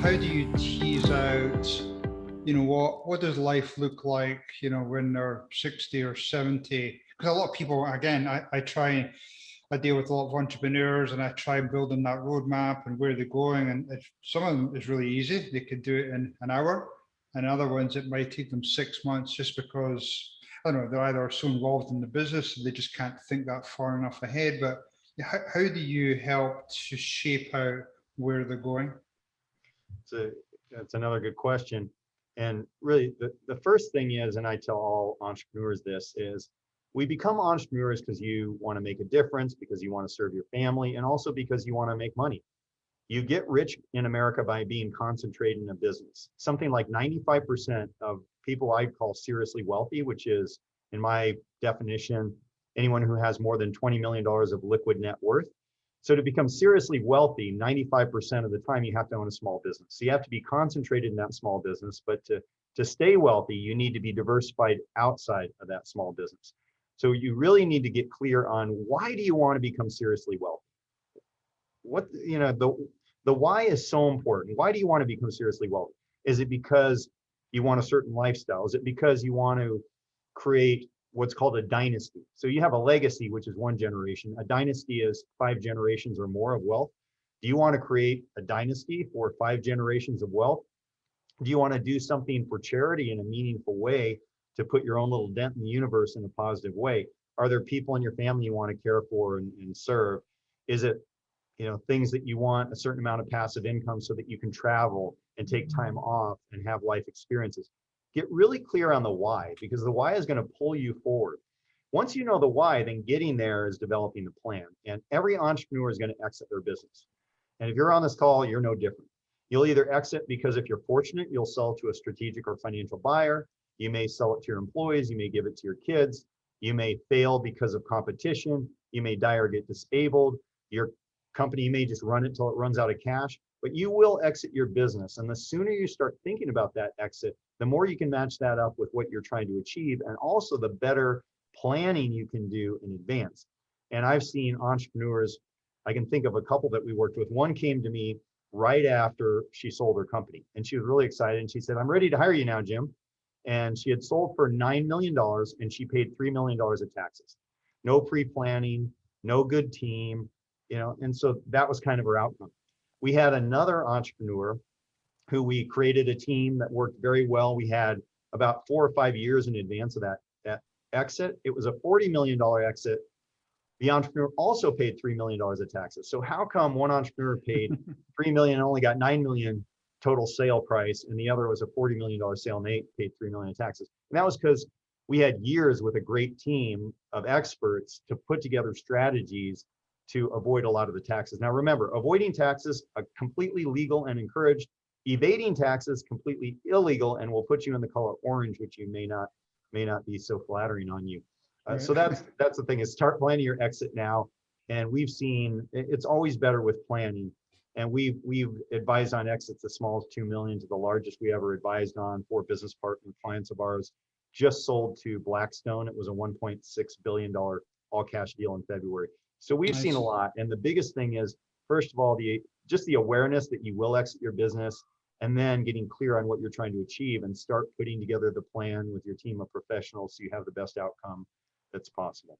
how do you tease out, what does life look like, when they're 60 or 70? Because a lot of people, again, I deal with a lot of entrepreneurs and I try building that roadmap and where they're going. And some of them is really easy. They could do it in an hour. And other ones, it might take them 6 months just because, I don't know, they're either so involved in the business, they just can't think that far enough ahead. But how do you help to shape out where they're going? So that's another good question. And really, the first thing is, and I tell all entrepreneurs this, is we become entrepreneurs because you want to make a difference, because you want to serve your family, and also because you want to make money. You get rich in America by being concentrated in a business. Something like 95% of people I call seriously wealthy, which is, in my definition, anyone who has more than $20 million of liquid net worth. So to become seriously wealthy, 95% of the time, you have to own a small business. So you have to be concentrated in that small business, but to stay wealthy, you need to be diversified outside of that small business. So you really need to get clear on, why do you want to become seriously wealthy? The why is so important. Why do you want to become seriously wealthy? Is it because you want a certain lifestyle? Is it because you want to create what's called a dynasty? So you have a legacy, which is one generation. A dynasty is 5 generations or more of wealth. Do you want to create a dynasty for 5 generations of wealth? Do you want to do something for charity in a meaningful way to put your own little dent in the universe in a positive way? Are there people in your family you want to care for and serve? Is it things that you want a certain amount of passive income so that you can travel and take time off and have life experiences? Get really clear on the why, because the why is going to pull you forward. Once you know the why, then getting there is developing the plan. And every entrepreneur is going to exit their business. And if you're on this call, you're no different. You'll either exit because, if you're fortunate, you'll sell to a strategic or financial buyer. You may sell it to your employees. You may give it to your kids. You may fail because of competition. You may die or get disabled. Your company may just run it till it runs out of cash, but you will exit your business. And the sooner you start thinking about that exit, the more you can match that up with what you're trying to achieve, and also the better planning you can do in advance. And I've seen entrepreneurs, I can think of a couple that we worked with. One came to me right after she sold her company, and she was really excited. And she said, "I'm ready to hire you now, Jim." And she had sold for $9 million, and she paid $3 million of taxes. No pre-planning, no good team, and so that was kind of her outcome. We had another entrepreneur who we created a team that worked very well. We had about 4 or 5 years in advance of that exit. It was a $40 million exit. The entrepreneur also paid $3 million of taxes. So how come one entrepreneur paid $3 million and only got $9 million total sale price, and the other was a $40 million sale and they paid $3 million in taxes? And that was because we had years with a great team of experts to put together strategies to avoid a lot of the taxes. Now remember, avoiding taxes are completely legal and encouraged. Evading taxes, completely illegal, and will put you in the color orange, which you may not be so flattering on you. Right. So that's the thing, is start planning your exit now. And we've seen it's always better with planning. And we've advised on exits as small as $2 million to the largest we ever advised on for business partner clients of ours. Just sold to Blackstone. It was a $1.6 billion all cash deal in February. So we've seen a lot. And the biggest thing is, first of all, just the awareness that you will exit your business, and then getting clear on what you're trying to achieve and start putting together the plan with your team of professionals so you have the best outcome that's possible.